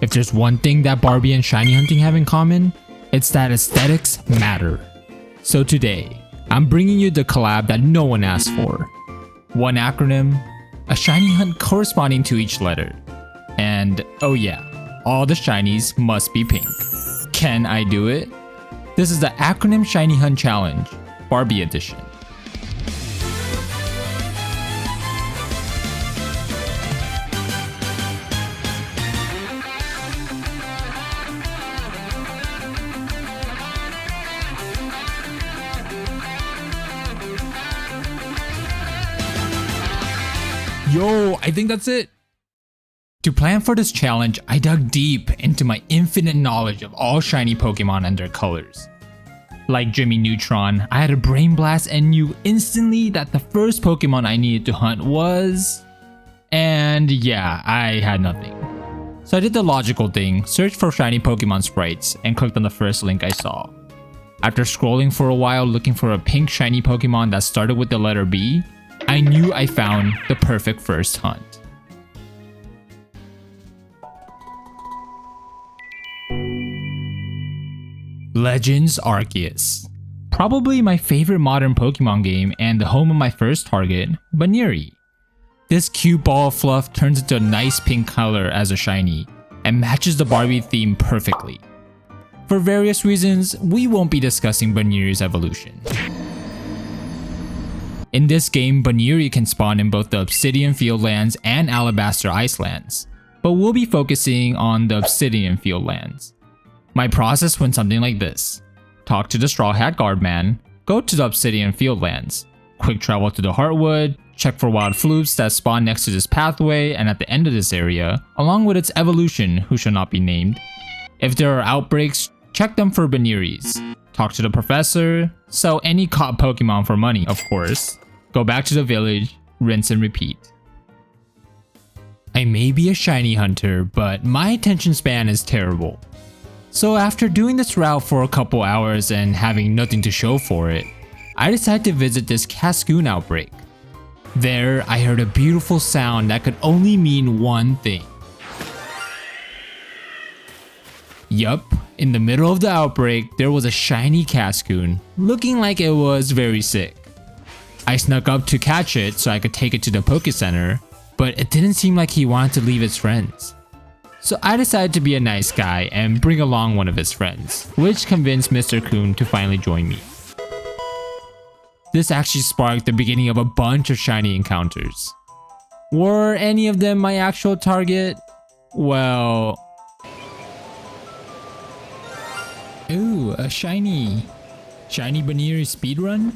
If there's one thing that Barbie and shiny hunting have in common, it's that aesthetics matter. So today, I'm bringing you the collab that no one asked for. One acronym, a shiny hunt corresponding to each letter. And oh yeah, all the shinies must be pink. Can I do it? This is the Acronym Shiny Hunt Challenge, BARBIE Edition. Yo, I think that's it. To plan for this challenge, I dug deep into my infinite knowledge of all shiny Pokemon and their colors. Like Jimmy Neutron, I had a brain blast and knew instantly that the first Pokemon I needed to hunt was... And yeah, I had nothing. So I did the logical thing, searched for shiny Pokemon sprites, and clicked on the first link I saw. After scrolling for a while looking for a pink shiny Pokemon that started with the letter B, I knew I found the perfect first hunt. Legends Arceus. Probably my favorite modern Pokemon game and the home of my first target, Buneary. This cute ball of fluff turns into a nice pink color as a shiny and matches the Barbie theme perfectly. For various reasons, we won't be discussing Buneary's evolution. In this game, Buneary can spawn in both the Obsidian Fieldlands and Alabaster Icelands, but we'll be focusing on the Obsidian Fieldlands. My process went something like this. Talk to the Straw Hat Guardman, go to the Obsidian Fieldlands, quick travel to the Heartwood, check for wild floops that spawn next to this pathway and at the end of this area, along with its evolution who shall not be named. If there are outbreaks, check them for Bunearies. Talk to the professor, sell any caught Pokemon for money, of course. Go back to the village, rinse and repeat. I may be a shiny hunter, but my attention span is terrible. So after doing this route for a couple hours and having nothing to show for it, I decided to visit this Cascoon outbreak. There, I heard a beautiful sound that could only mean one thing. Yup, in the middle of the outbreak, there was a shiny Cascoon, looking like it was very sick. I snuck up to catch it so I could take it to the Poke Center, but it didn't seem like he wanted to leave his friends. So I decided to be a nice guy and bring along one of his friends, which convinced Mr. Coon to finally join me. This actually sparked the beginning of a bunch of shiny encounters. Were any of them my actual target? Well... Ooh, a shiny. Shiny Buneary speedrun?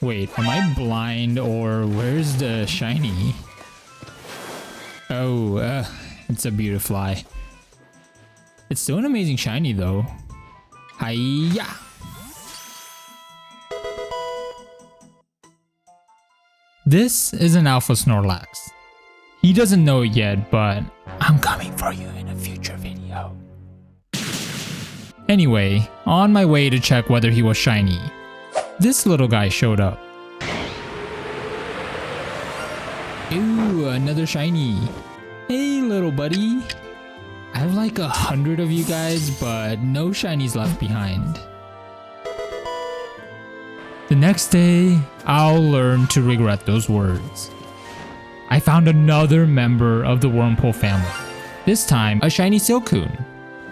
Wait, am I blind or where's the shiny? Oh, it's a Beautifly. It's still an amazing shiny though. Hiya! This is an Alpha Snorlax. He doesn't know it yet, but I'm coming for you in a future video. Anyway, on my way to check whether he was shiny, this little guy showed up. Ooh, another shiny. Hey little buddy. I have like 100 of you guys, but no shinies left behind. The next day, I'll learn to regret those words. I found another member of the Wormhole family. This time, a shiny Silcoon,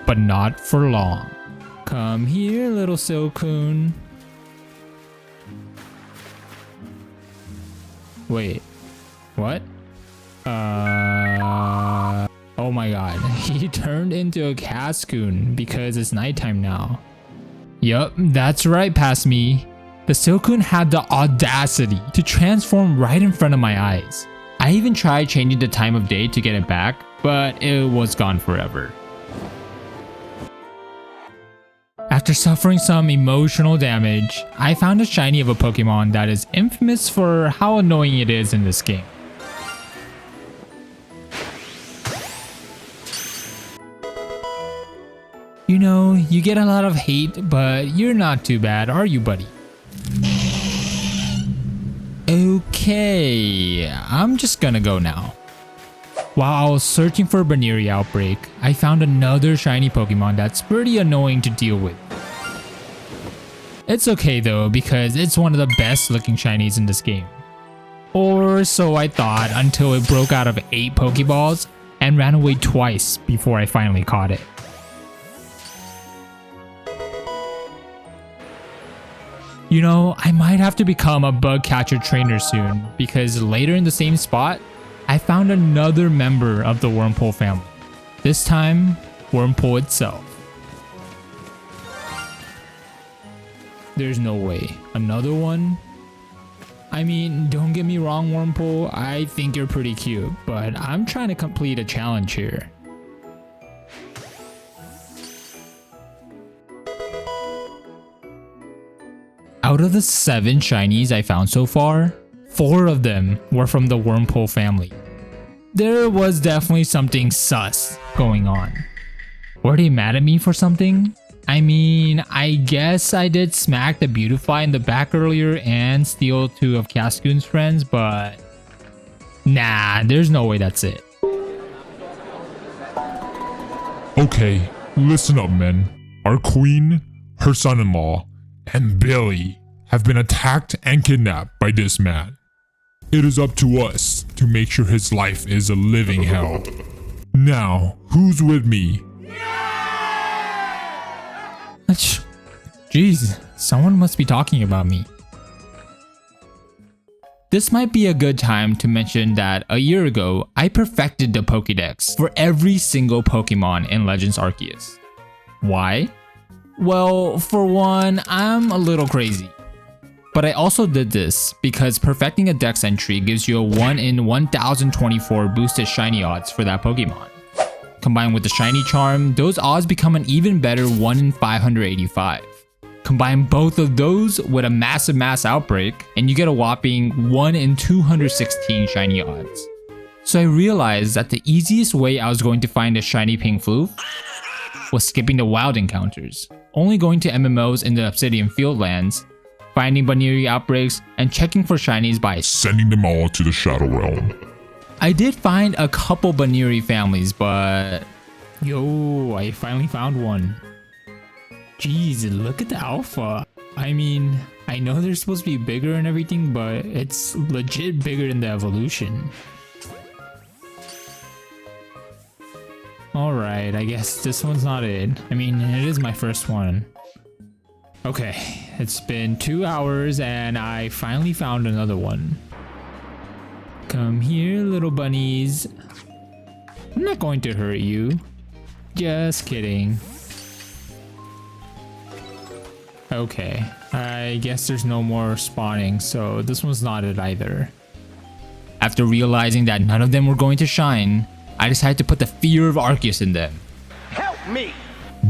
but not for long. Come here, little Silcoon. Wait, what? Oh my god, he turned into a Cascoon because it's nighttime now. Yup, that's right, past me. The Silcoon had the audacity to transform right in front of my eyes. I even tried changing the time of day to get it back, but it was gone forever. After suffering some emotional damage, I found a shiny of a Pokemon that is infamous for how annoying it is in this game. You know, you get a lot of hate, but you're not too bad, are you, buddy? Okay, I'm just gonna go now. While I was searching for a Buneary outbreak, I found another shiny Pokemon that's pretty annoying to deal with. It's okay though, because it's one of the best looking shinies in this game. Or so I thought, until it broke out of 8 Pokeballs and ran away twice before I finally caught it. You know, I might have to become a bug catcher trainer soon, because later in the same spot, I found another member of the Wurmple family. This time, Wurmple itself. There's no way. Another one? I mean, don't get me wrong, Wurmple, I think you're pretty cute, but I'm trying to complete a challenge here. Out of the 7 shinies I found so far, 4 of them were from the Wurmple family. There was definitely something sus going on. Were they mad at me for something? I mean, I guess I did smack the Beautifly in the back earlier and steal 2 of Cascoon's friends, but nah, there's no way that's it. Okay, listen up, men. Our queen, her son-in-law, and Billy have been attacked and kidnapped by this man. It is up to us to make sure his life is a living hell. Now, who's with me? Jeez, someone must be talking about me. This might be a good time to mention that a year ago, I perfected the Pokedex for every single Pokemon in Legends Arceus. Why? Well, for one, I'm a little crazy. But I also did this because perfecting a dex entry gives you a 1 in 1024 boosted shiny odds for that Pokemon. Combined with the shiny charm, those odds become an even better 1 in 585. Combine both of those with a massive mass outbreak and you get a whopping 1 in 216 shiny odds. So I realized that the easiest way I was going to find a shiny pink floof was skipping the wild encounters, only going to MMOs in the Obsidian Fieldlands, finding Buneary outbreaks, and checking for shinies by Sending them all to the Shadow Realm. I did find a couple Buneary families, but yo, I finally found one. Jeez, look at the alpha. I mean, I know they're supposed to be bigger and everything, but it's legit bigger than the evolution. Alright, I guess this one's not it. I mean, it is my first one. Okay, it's been 2 hours and I finally found another one. Come here, little bunnies. I'm not going to hurt you. Just kidding. Okay, I guess there's no more spawning, so this one's not it either. After realizing that none of them were going to shine, I decided to put the fear of Arceus in them. Help me!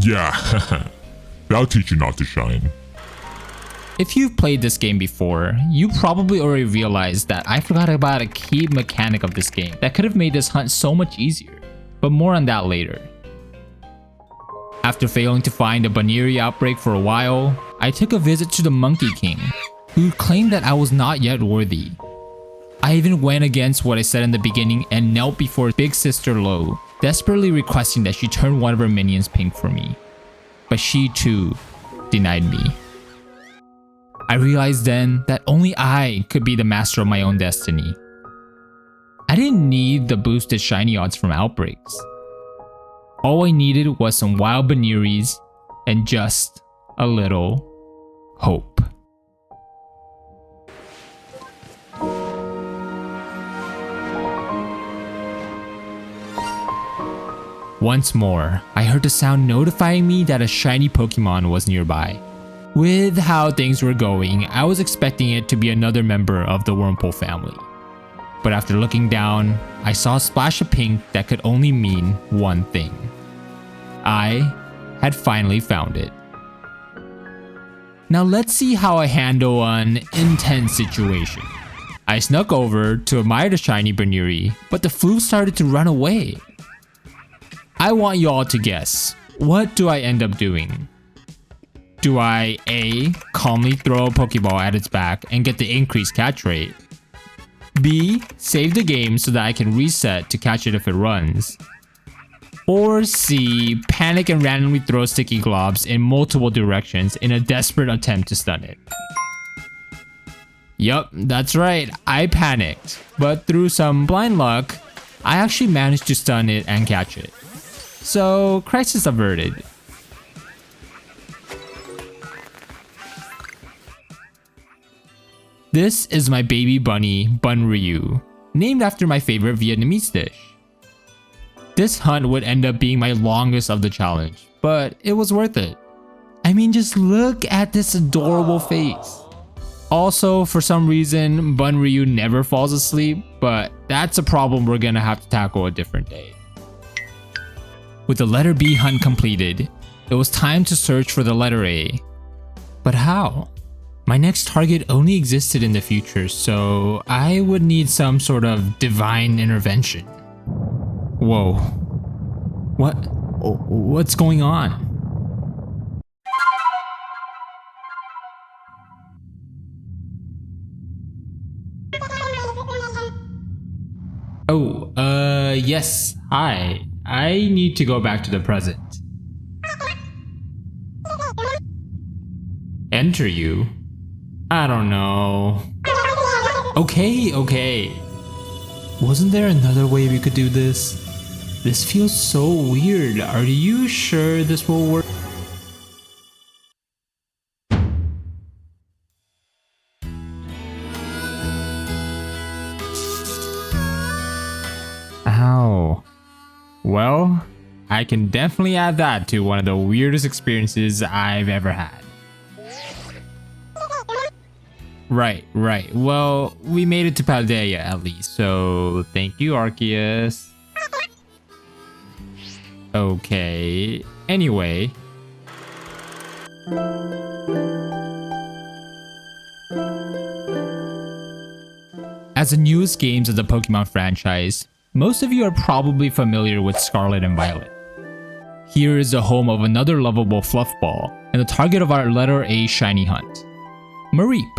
Yeah, that'll teach you not to shine. If you've played this game before, you probably already realized that I forgot about a key mechanic of this game that could have made this hunt so much easier, but more on that later. After failing to find a Buneary outbreak for a while, I took a visit to the Monkey King, who claimed that I was not yet worthy. I even went against what I said in the beginning and knelt before Big Sister Lo, desperately requesting that she turn one of her minions pink for me. But she too denied me. I realized then that only I could be the master of my own destiny. I didn't need the boosted shiny odds from outbreaks. All I needed was some wild Bunearys and just a little hope. Once more, I heard a sound notifying me that a shiny Pokemon was nearby. With how things were going, I was expecting it to be another member of the Wurmple family. But after looking down, I saw a splash of pink that could only mean one thing. I had finally found it. Now let's see how I handle an intense situation. I snuck over to admire the shiny Buneary, but the floof started to run away. I want you all to guess, what do I end up doing? Do I A, calmly throw a Pokeball at its back and get the increased catch rate? B. Save the game so that I can reset to catch it if it runs. Or C. Panic and randomly throw sticky globs in multiple directions in a desperate attempt to stun it. Yup, that's right, I panicked. But through some blind luck, I actually managed to stun it and catch it. So, crisis averted. This is my baby bunny, Bun Ryu, named after my favorite Vietnamese dish. This hunt would end up being my longest of the challenge, but it was worth it. I mean, just look at this adorable face. Also, for some reason, Bun Ryu never falls asleep, but that's a problem we're gonna have to tackle a different day. With the letter B hunt completed, it was time to search for the letter A. But how? My next target only existed in the future, so I would need some sort of divine intervention. Whoa. What's going on? Oh, yes, hi. I need to go back to the present. Enter you? I don't know. Okay. Wasn't there another way we could do this? This feels so weird. Are you sure this will work? Ow. Well, I can definitely add that to one of the weirdest experiences I've ever had. Right. Well, we made it to Paldea at least, so thank you, Arceus. Okay, anyway. As the newest games of the Pokemon franchise, most of you are probably familiar with Scarlet and Violet. Here is the home of another lovable fluffball, and the target of our letter A shiny hunt, Mareep.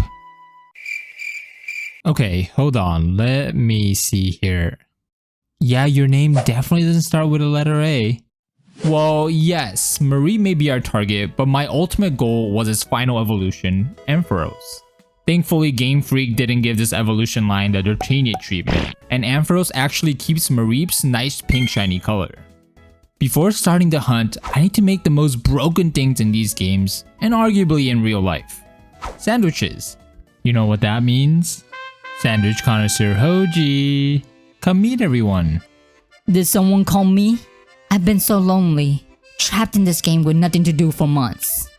Okay, hold on, let me see here. Yeah, your name definitely doesn't start with a letter A. Well, yes, Mareep may be our target, but my ultimate goal was its final evolution, Ampharos. Thankfully, Game Freak didn't give this evolution line the Dertaniate treatment, and Ampharos actually keeps Mareep's nice pink shiny color. Before starting the hunt, I need to make the most broken things in these games, and arguably in real life. Sandwiches. You know what that means? Sandwich connoisseur Hoji. Come meet everyone. Did someone call me? I've been so lonely, trapped in this game with nothing to do for months.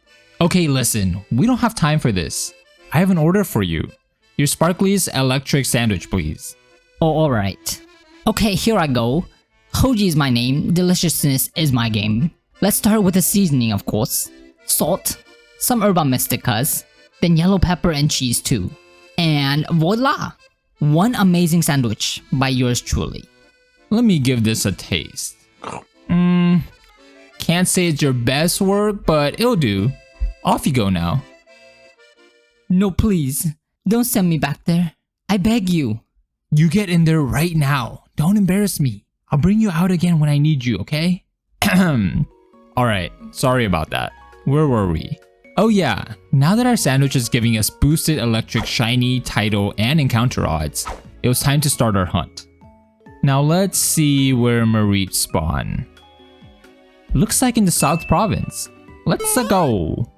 Okay, listen, we don't have time for this. I have an order for you. Your Sparkly's electric sandwich, please. Oh, alright. Okay, here I go. Hoji is my name, deliciousness is my game. Let's start with the seasoning, of course. Salt, some herba mysticas, then yellow pepper and cheese too. And voila! One amazing sandwich by yours truly. Let me give this a taste. Can't say it's your best work, but it'll do. Off you go now. No, please. Don't send me back there. I beg you. You get in there right now. Don't embarrass me. I'll bring you out again when I need you, okay? Alright, sorry about that. Where were we? Oh yeah, now that our sandwich is giving us boosted electric shiny, title, and encounter odds, it was time to start our hunt. Now let's see where Mareep spawn. Looks like in the South Province. Let's go!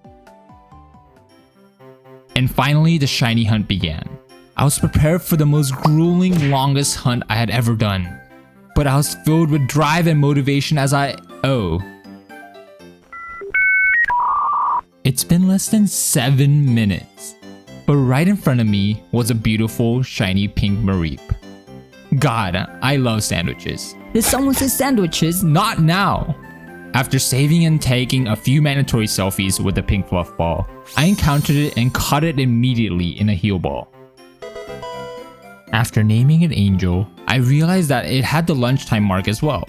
And finally, the shiny hunt began. I was prepared for the most grueling, longest hunt I had ever done. But I was filled with drive and motivation as It's been less than 7 minutes. But right in front of me was a beautiful, shiny pink Mareep. God, I love sandwiches. Did someone say sandwiches? Not now! After saving and taking a few mandatory selfies with the pink fluff ball, I encountered it and caught it immediately in a heal ball. After naming it Angel, I realized that it had the lunchtime mark as well.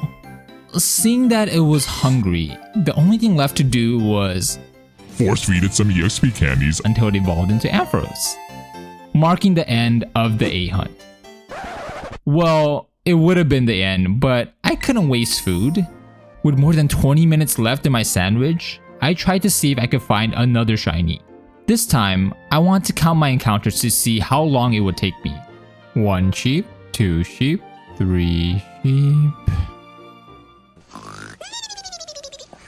Seeing that it was hungry, the only thing left to do was Force feed it some EXP candies until it evolved into Ampharos, marking the end of the A hunt. Well, it would have been the end, but I couldn't waste food. With more than 20 minutes left in my sandwich, I tried to see if I could find another shiny. This time, I want to count my encounters to see how long it would take me. 1 sheep, 2 sheep, 3 sheep.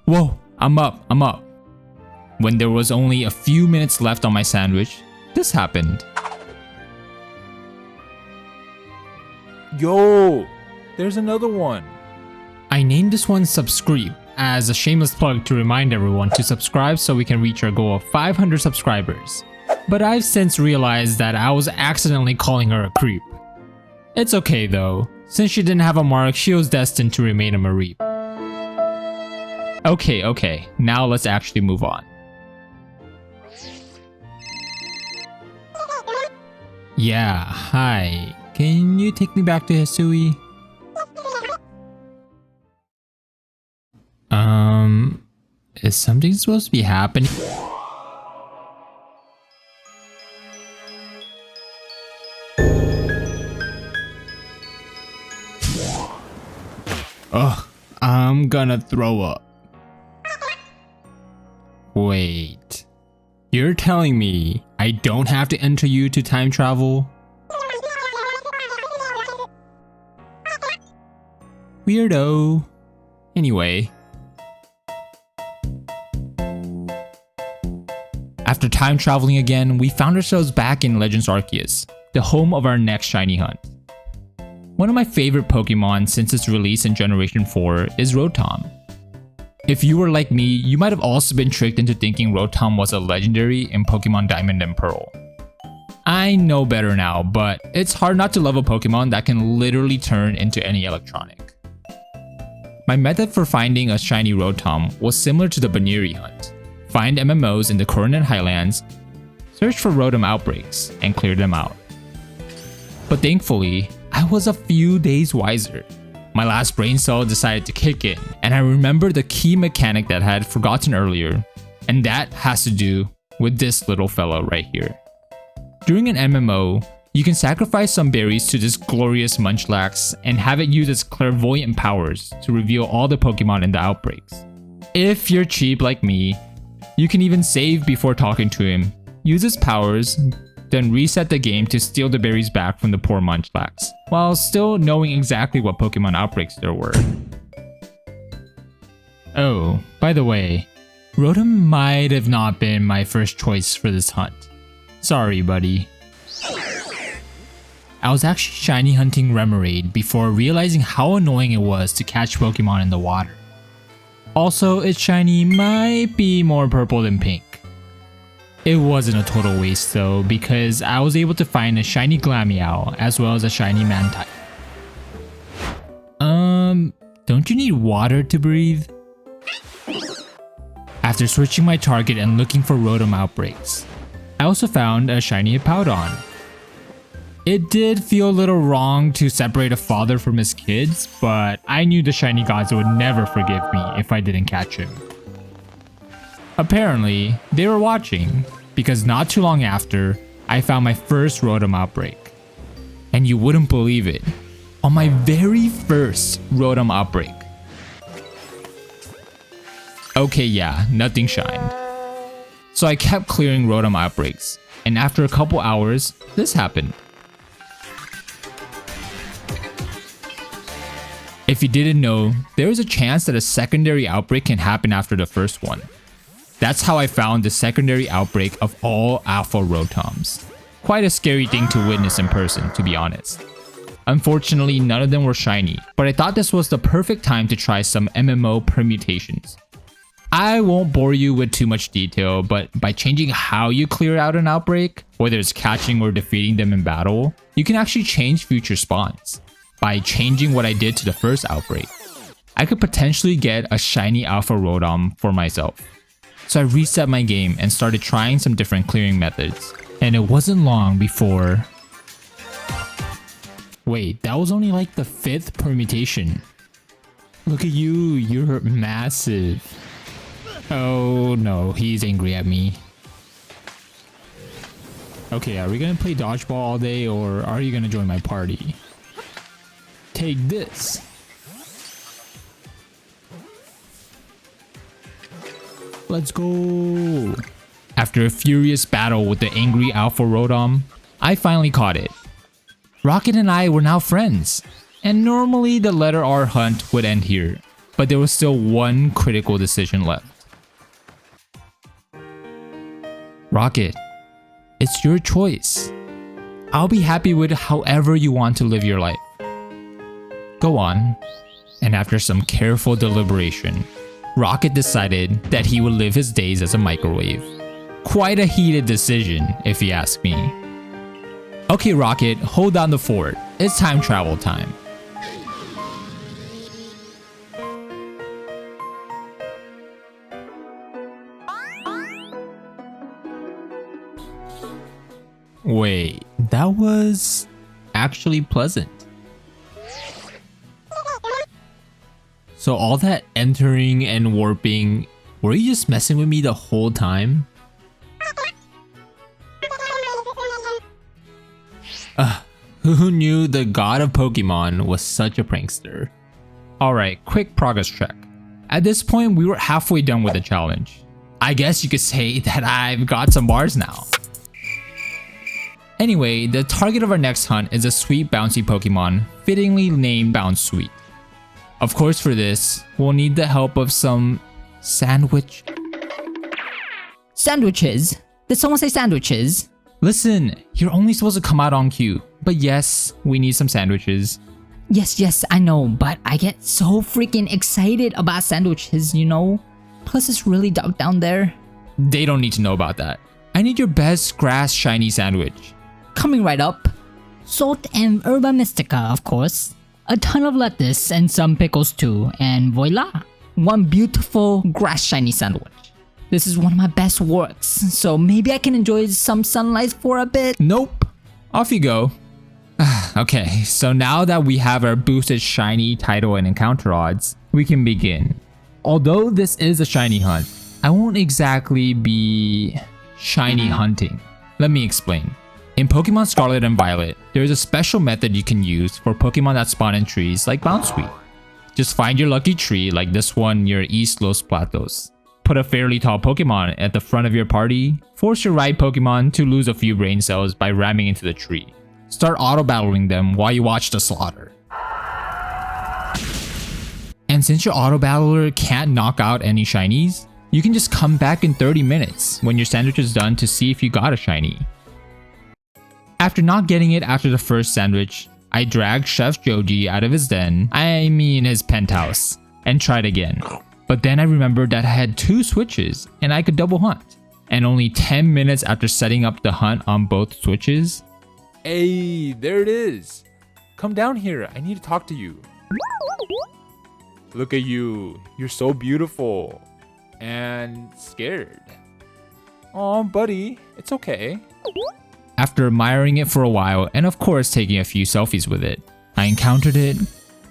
Whoa, I'm up. When there was only a few minutes left on my sandwich, this happened. Yo, there's another one. I named this one Subscribe as a shameless plug to remind everyone to subscribe so we can reach our goal of 500 subscribers. But I've since realized that I was accidentally calling her a creep. It's okay though, since she didn't have a mark, she was destined to remain a Mareep. Okay, now let's actually move on. Yeah, hi. Can you take me back to Hisui? Is something supposed to be happening? Ugh, I'm gonna throw up. Wait, you're telling me I don't have to enter you to time travel? Weirdo. Anyway. After time traveling again, we found ourselves back in Legends Arceus, the home of our next shiny hunt. One of my favorite Pokemon since its release in Generation 4 is Rotom. If you were like me, you might have also been tricked into thinking Rotom was a legendary in Pokemon Diamond and Pearl. I know better now, but it's hard not to love a Pokemon that can literally turn into any electronic. My method for finding a shiny Rotom was similar to the Buneary hunt. Find MMOs in the Coronat Highlands, search for Rotom outbreaks, and clear them out. But thankfully, I was a few days wiser. My last brain cell decided to kick in, and I remembered the key mechanic that I had forgotten earlier, and that has to do with this little fella right here. During an MMO, you can sacrifice some berries to this glorious Munchlax and have it use its clairvoyant powers to reveal all the Pokemon in the outbreaks. If you're cheap like me, you can even save before talking to him, use his powers, then reset the game to steal the berries back from the poor Munchlax, while still knowing exactly what Pokemon outbreaks there were. Oh, by the way, Rotom might have not been my first choice for this hunt. Sorry, buddy. I was actually shiny hunting Remoraid before realizing how annoying it was to catch Pokemon in the water. Also, its shiny might be more purple than pink. It wasn't a total waste though, because I was able to find a shiny Glameow as well as a shiny Mantine. Don't you need water to breathe? After switching my target and looking for Rotom outbreaks, I also found a shiny Hippowdon. It did feel a little wrong to separate a father from his kids, but I knew the shiny gods would never forgive me if I didn't catch him. Apparently, they were watching, because not too long after, I found my first Rotom outbreak. And you wouldn't believe it, on my very first Rotom outbreak. Okay, yeah, nothing shined. So I kept clearing Rotom outbreaks, and after a couple hours, this happened. If you didn't know, there is a chance that a secondary outbreak can happen after the first one. That's how I found the secondary outbreak of all Alpha Rotoms. Quite a scary thing to witness in person, to be honest. Unfortunately, none of them were shiny, but I thought this was the perfect time to try some MMO permutations. I won't bore you with too much detail, but by changing how you clear out an outbreak, whether it's catching or defeating them in battle, you can actually change future spawns. By changing what I did to the first outbreak, I could potentially get a shiny Alpha Rotom for myself. So I reset my game and started trying some different clearing methods. And it wasn't long before... Wait, that was only like the 5th permutation. Look at you, you're massive. Oh no, he's angry at me. Okay, are we gonna play dodgeball all day or are you gonna join my party? Take this. Let's go. After a furious battle with the angry Alpha Rotom, I finally caught it. Rocket and I were now friends, and normally the letter R hunt would end here, but there was still one critical decision left. Rocket, it's your choice. I'll be happy with however you want to live your life. Go on. And after some careful deliberation, Rocket decided that he would live his days as a microwave. Quite a heated decision, if you ask me. Okay, Rocket, hold down the fort. It's time travel time. Wait, that was actually pleasant. So all that entering and warping, were you just messing with me the whole time? Who knew the god of Pokemon was such a prankster? Alright, quick progress check. At this point, we were halfway done with the challenge. I guess you could say that I've got some bars now. Anyway, the target of our next hunt is a sweet bouncy Pokemon, fittingly named Bounsweet. Of course, for this, we'll need the help of some sandwiches. Did someone say sandwiches? Listen, you're only supposed to come out on cue, but yes, we need some sandwiches. Yes, I know, but I get so freaking excited about sandwiches, you know? Plus, it's really dark down there. They don't need to know about that. I need your best grass shiny sandwich. Coming right up. Salt and herba mystica, of course. A ton of lettuce and some pickles too, and voila! One beautiful grass shiny sandwich. This is one of my best works, so maybe I can enjoy some sunlight for a bit. Nope. Off you go. Okay, so now that we have our boosted shiny title and encounter odds, we can begin. Although this is a shiny hunt, I won't exactly be shiny hunting. Let me explain. In Pokemon Scarlet and Violet, there is a special method you can use for Pokemon that spawn in trees like Bounsweet. Just find your lucky tree like this one near East Los Platos. Put a fairly tall Pokemon at the front of your party, force your right Pokemon to lose a few brain cells by ramming into the tree. Start auto-battling them while you watch the slaughter. And since your auto-battler can't knock out any shinies, you can just come back in 30 minutes when your sandwich is done to see if you got a shiny. After not getting it after the first sandwich, I dragged Chef Joji out of his den, his penthouse, and tried again. But then I remembered that I had 2 switches and I could double hunt. And only 10 minutes after setting up the hunt on both switches... Hey, there it is. Come down here. I need to talk to you. Look at you. You're so beautiful. And scared. Aw, buddy. It's okay. After admiring it for a while and of course taking a few selfies with it, I encountered it,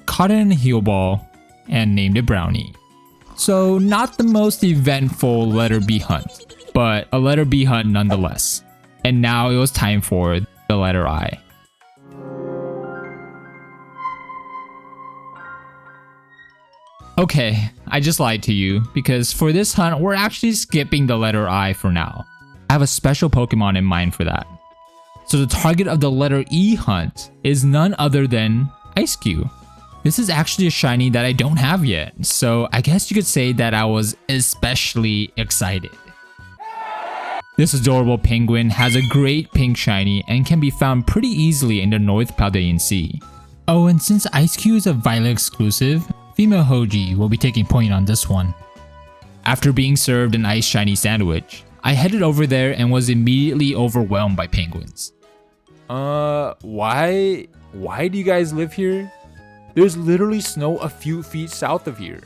caught it in a heel ball, and named it Brownie. So not the most eventful letter B hunt, but a letter B hunt nonetheless. And now it was time for the letter I. Okay, I just lied to you because for this hunt we're actually skipping the letter I for now. I have a special Pokemon in mind for that. So the target of the letter E hunt is none other than Eiscue. This is actually a shiny that I don't have yet, so I guess you could say that I was especially excited. This adorable penguin has a great pink shiny and can be found pretty easily in the North Paldean Sea. Oh, and since Eiscue is a Violet exclusive, female Hoji will be taking point on this one. After being served an ice shiny sandwich, I headed over there and was immediately overwhelmed by penguins. Why do you guys live here? There's literally snow a few feet south of here.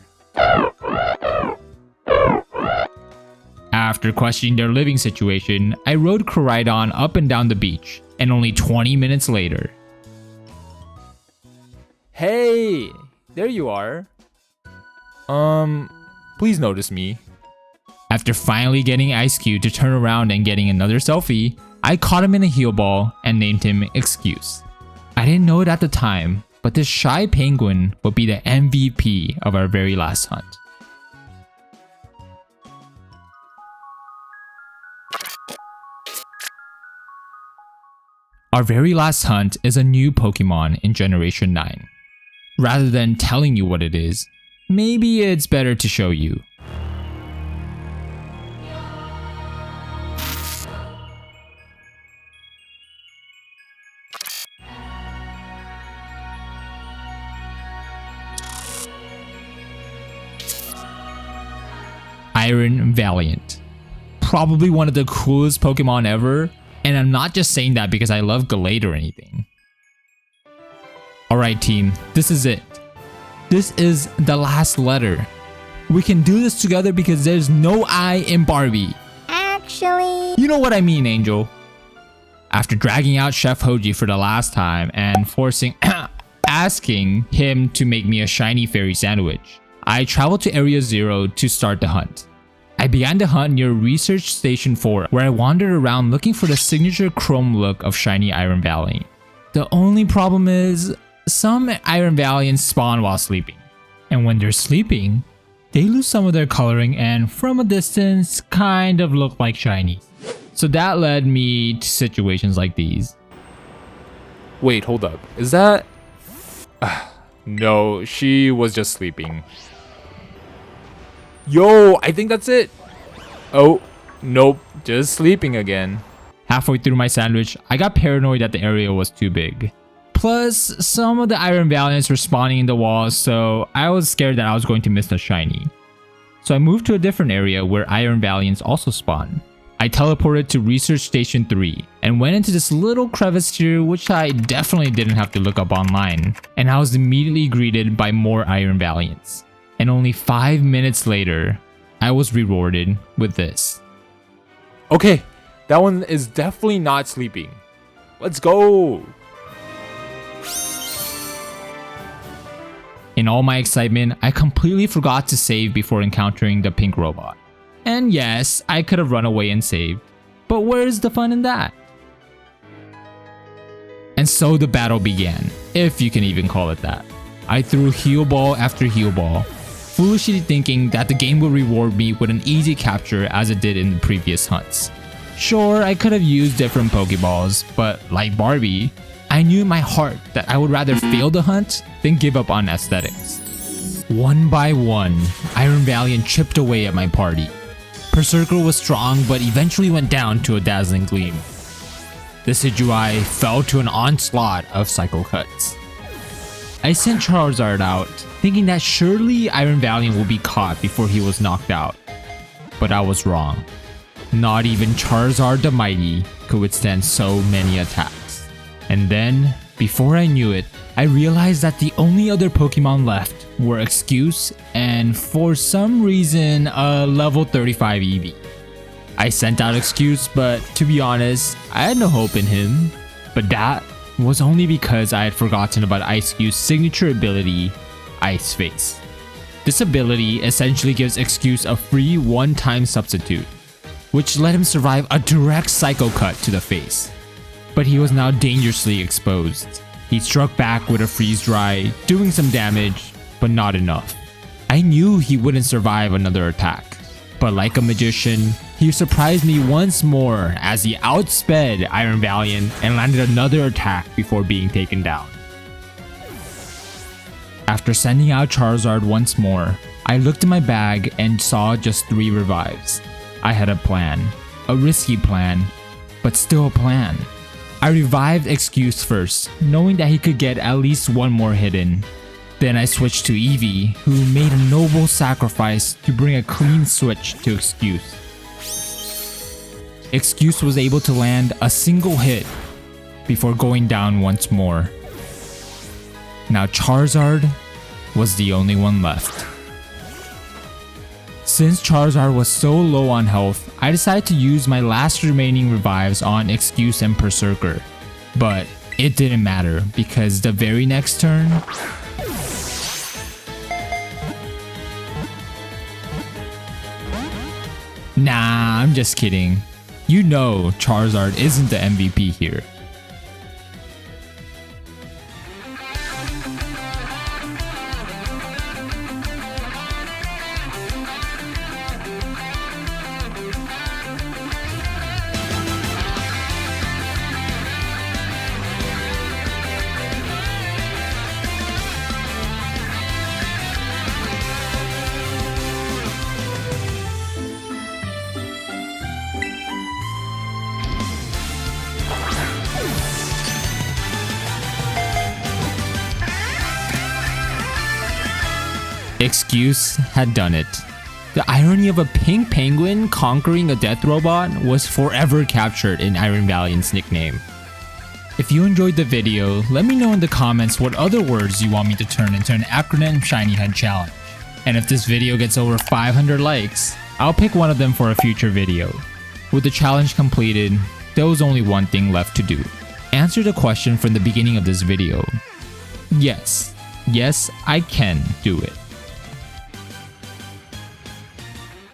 After questioning their living situation, I rode Koraidon up and down the beach, and only 20 minutes later... Hey! There you are. Please notice me. After finally getting Eiscue to turn around and getting another selfie, I caught him in a heel ball and named him Excuse. I didn't know it at the time, but but this shy penguin would be the MVP of our very last hunt. Our very last hunt is a new Pokemon in Generation 9. Rather than telling you what it is, maybe it's better to show you. Iron Valiant. Probably one of the coolest Pokemon ever, and I'm not just saying that because I love Gallade or anything. Alright team, this is it. This is the last letter. We can do this together because there's no I in Barbie. Actually, You know what I mean, Angel. After dragging out Chef Hoji for the last time and asking him to make me a shiny fairy sandwich, I traveled to Area 0 to start the hunt. I began the hunt near Research Station 4, where I wandered around looking for the signature chrome look of shiny Iron Valiant. The only problem is, some Iron Valiants spawn while sleeping. And when they're sleeping, they lose some of their coloring and from a distance kind of look like shinies. So that led me to situations like these. Wait, hold up. Is that... No, she was just sleeping. Yo, I think that's it. Oh, nope, just sleeping again. Halfway through my sandwich, I got paranoid that the area was too big. Plus, some of the Iron Valiants were spawning in the walls, so I was scared that I was going to miss the shiny. So I moved to a different area where Iron Valiants also spawn. I teleported to Research Station 3 and went into this little crevice here, which I definitely didn't have to look up online, and I was immediately greeted by more Iron Valiants. And only 5 minutes later, I was rewarded with this. Okay, that one is definitely not sleeping. Let's go. In all my excitement, I completely forgot to save before encountering the pink robot. And yes, I could have run away and saved, but where's the fun in that? And so the battle began, if you can even call it that. I threw heal ball after heal ball, foolishly thinking that the game would reward me with an easy capture as it did in the previous hunts. Sure, I could have used different Pokeballs, but like Barbie, I knew in my heart that I would rather fail the hunt than give up on aesthetics. One by one, Iron Valiant chipped away at my party. Berserker was strong but eventually went down to a dazzling gleam. The Hisui fell to an onslaught of Psycho Cuts. I sent Charizard out, thinking that surely Iron Valiant would be caught before he was knocked out. But I was wrong. Not even Charizard the Mighty could withstand so many attacks. And then, before I knew it, I realized that the only other Pokemon left were Excuse and for some reason a level 35 Eevee. I sent out Excuse, but to be honest, I had no hope in him. But that was only because I had forgotten about Eiscue's signature ability, Ice Face. This ability essentially gives Excuse a free one-time substitute, which let him survive a direct Psycho Cut to the face. But he was now dangerously exposed. He struck back with a Freeze Dry, doing some damage, but not enough. I knew he wouldn't survive another attack, but like a magician, he surprised me once more as he outsped Iron Valiant and landed another attack before being taken down. After sending out Charizard once more, I looked in my bag and saw just 3 revives. I had a plan. A risky plan, but still a plan. I revived Excuse first, knowing that he could get at least one more hit in. Then I switched to Eevee, who made a noble sacrifice to bring a clean switch to Excuse. Excuse was able to land a single hit before going down once more. Now Charizard was the only one left. Since Charizard was so low on health, I decided to use my last remaining revives on Excuse and Berserker. But it didn't matter because the very next turn, nah, I'm just kidding. You know Charizard isn't the MVP here. Excuse had done it. The irony of a pink penguin conquering a death robot was forever captured in Iron Valiant's nickname. If you enjoyed the video, let me know in the comments what other words you want me to turn into an Acronym Shiny Hunt challenge. And if this video gets over 500 likes, I'll pick one of them for a future video. With the challenge completed, there was only one thing left to do. Answer the question from the beginning of this video. Yes, I can do it.